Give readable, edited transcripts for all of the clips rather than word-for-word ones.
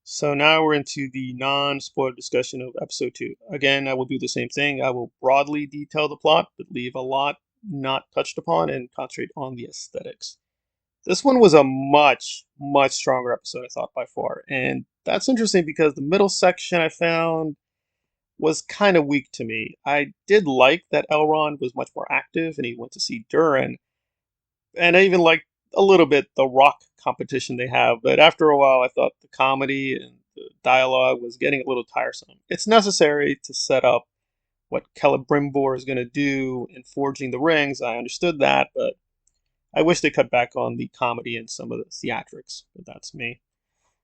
So now we're into the non-spoiler discussion of episode 2. Again, I will do the same thing. I will broadly detail the plot, but leave a lot not touched upon and concentrate on the aesthetics. This one was a much stronger episode, I thought, by far. And that's interesting because the middle section I found was kind of weak to me. I did like that Elrond was much more active and he went to see Durin, and I even liked a little bit the rock competition they have. But after a while, I thought the comedy and the dialogue was getting a little tiresome. It's necessary to set up what Celebrimbor is going to do in forging the rings. I understood that, but I wish they cut back on the comedy and some of the theatrics. But that's me.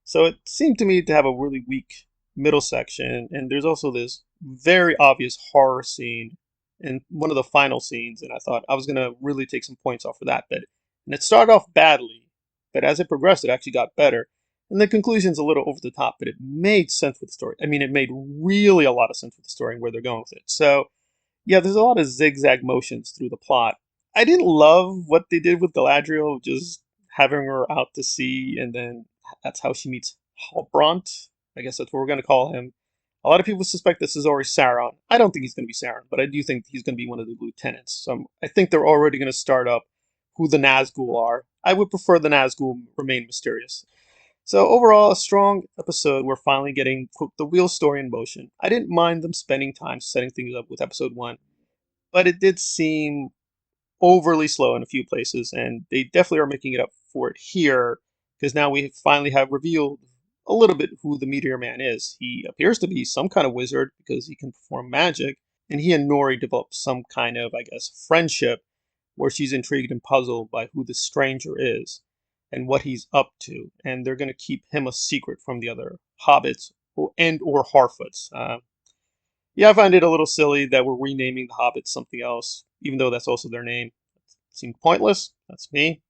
So it seemed to me to have a really weak middle section, and there's also this very obvious horror scene in one of the final scenes, and I thought I was gonna really take some points off of that bit. And it started off badly, but as it progressed, it actually got better. And the conclusion's a little over the top, but it made sense with the story. I mean, it made really a lot of sense with the story and where they're going with it. So yeah, there's a lot of zigzag motions through the plot. I didn't love what they did with Galadriel, just having her out to sea, and then that's how she meets Halbrand. I guess that's what we're going to call him. A lot of people suspect this is already Sauron. I don't think he's going to be Sauron, but I do think he's going to be one of the lieutenants. So I think they're already going to start up who the Nazgul are. I would prefer the Nazgul remain mysterious. So overall, a strong episode. We're finally getting quote, the real story in motion. I didn't mind them spending time setting things up with episode 1, but it did seem overly slow in a few places, and they definitely are making it up for it here because now we finally have revealed a little bit who the Meteor Man is. He appears to be some kind of wizard because he can perform magic, and he and Nori develop some kind of, I guess, friendship where she's intrigued and puzzled by who the stranger is and what he's up to, and they're going to keep him a secret from the other hobbits or Harfoots. Yeah, I find it a little silly that we're renaming the hobbits something else, even though that's also their name. It seemed pointless. That's me.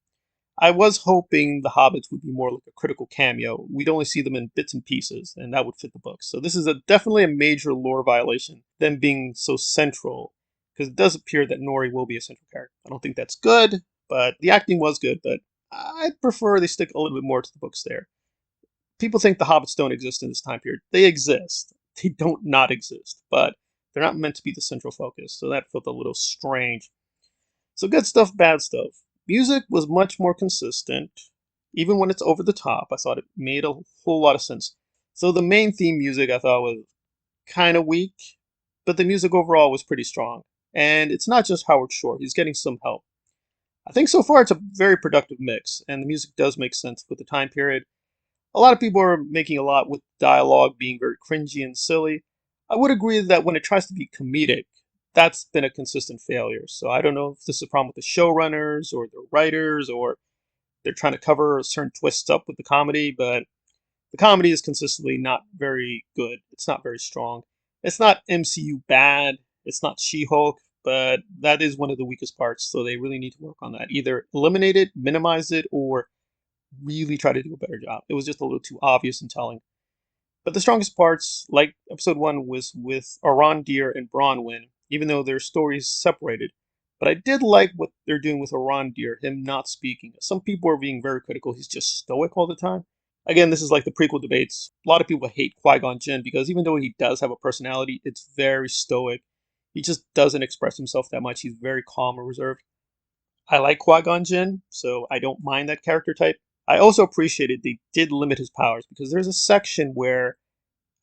I was hoping the hobbits would be more like a critical cameo. We'd only see them in bits and pieces, and that would fit the book. So this is definitely a major lore violation, them being so central, because it does appear that Nori will be a central character. I don't think that's good, but the acting was good, but I'd prefer they stick a little bit more to the books there. People think the hobbits don't exist in this time period. They exist. They don't not exist, but they're not meant to be the central focus, so that felt a little strange. So good stuff, bad stuff. Music was much more consistent. Even when it's over the top, I thought it made a whole lot of sense. So the main theme music I thought was kind of weak, but the music overall was pretty strong. And it's not just Howard Shore, he's getting some help. I think so far it's a very productive mix, and the music does make sense with the time period. A lot of people are making a lot with dialogue being very cringy and silly. I would agree that when it tries to be comedic, that's been a consistent failure. So I don't know if this is a problem with the showrunners or the writers or they're trying to cover certain twists up with the comedy, but the comedy is consistently not very good. It's not very strong. It's not MCU bad. It's not She-Hulk, but that is one of the weakest parts. So they really need to work on that. Either eliminate it, minimize it, or really try to do a better job. It was just a little too obvious and telling. But the strongest parts, like episode 1, was with Arondir and Bronwyn, even though their stories separated. But I did like what they're doing with Arondir, him not speaking. Some people are being very critical. He's just stoic all the time. Again, this is like the prequel debates. A lot of people hate Qui-Gon Jinn because even though he does have a personality, it's very stoic. He just doesn't express himself that much. He's very calm and reserved. I like Qui-Gon Jinn, so I don't mind that character type. I also appreciated they did limit his powers because there's a section where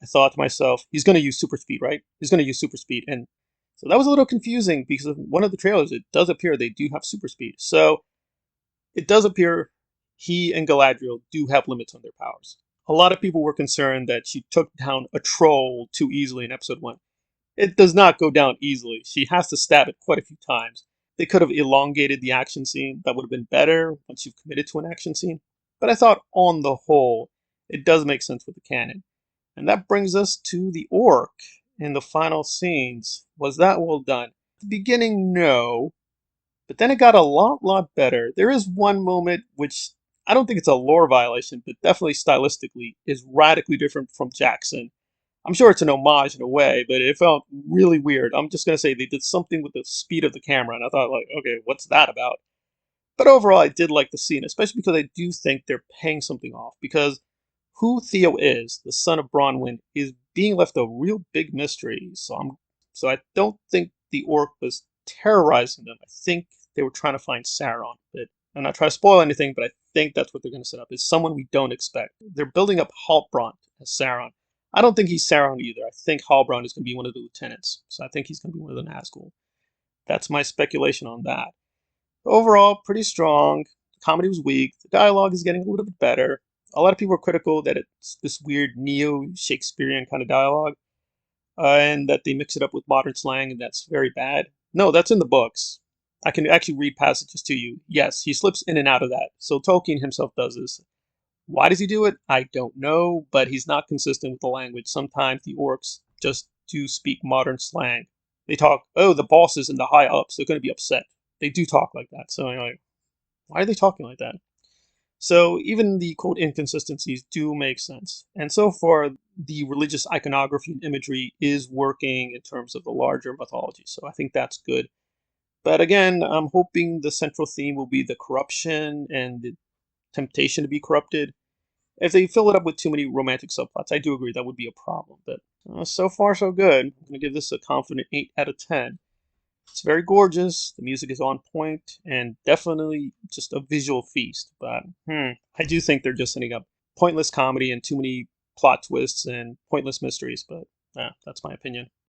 I thought to myself, he's going to use super speed, right? He's going to use super speed. And so that was a little confusing because of one of the trailers, it does appear they do have super speed. So it does appear he and Galadriel do have limits on their powers. A lot of people were concerned that she took down a troll too easily in episode 1. It does not go down easily. She has to stab it quite a few times. They could have elongated the action scene. That would have been better once you've committed to an action scene. But I thought, on the whole, it does make sense with the canon. And that brings us to the orc in the final scenes. Was that well done? At the beginning, no. But then it got a lot better. There is one moment which I don't think it's a lore violation, but definitely stylistically is radically different from Jackson. I'm sure it's an homage in a way, but it felt really weird. I'm just gonna say they did something with the speed of the camera, and I thought, like, okay, what's that about? But overall, I did like the scene, especially because I do think they're paying something off. Because Who Theo is, the son of Bronwyn, is being left a real big mystery. So I don't think the orc was terrorizing them. I think they were trying to find Sauron. But I'm not trying to spoil anything, but I think that's what they're going to set up. Is someone we don't expect. They're building up Halbrand as Sauron. I don't think he's Sauron either. I think Halbrand is going to be one of the lieutenants. So I think he's going to be one of the Nazgul. That's my speculation on that. Overall, pretty strong. The comedy was weak. The dialogue is getting a little bit better. A lot of people are critical that it's this weird neo-Shakespearean kind of dialogue, and that they mix it up with modern slang, and that's very bad. No, that's in the books. I can actually read passages to you. Yes, he slips in and out of that. So Tolkien himself does this. Why does he do it? I don't know, but he's not consistent with the language. Sometimes the orcs just do speak modern slang. They talk, oh, the bosses and the high ups, they're going to be upset. They do talk like that. So I'm like, why are they talking like that? So even the quote inconsistencies do make sense. And so far, the religious iconography and imagery is working in terms of the larger mythology. So I think that's good. But again, I'm hoping the central theme will be the corruption and the temptation to be corrupted. If they fill it up with too many romantic subplots, I do agree that would be a problem. But so far, so good. I'm going to give this a confident 8 out of 10. It's very gorgeous. The music is on point, and definitely just a visual feast. But I do think they're just setting up pointless comedy and too many plot twists and pointless mysteries. But that's my opinion.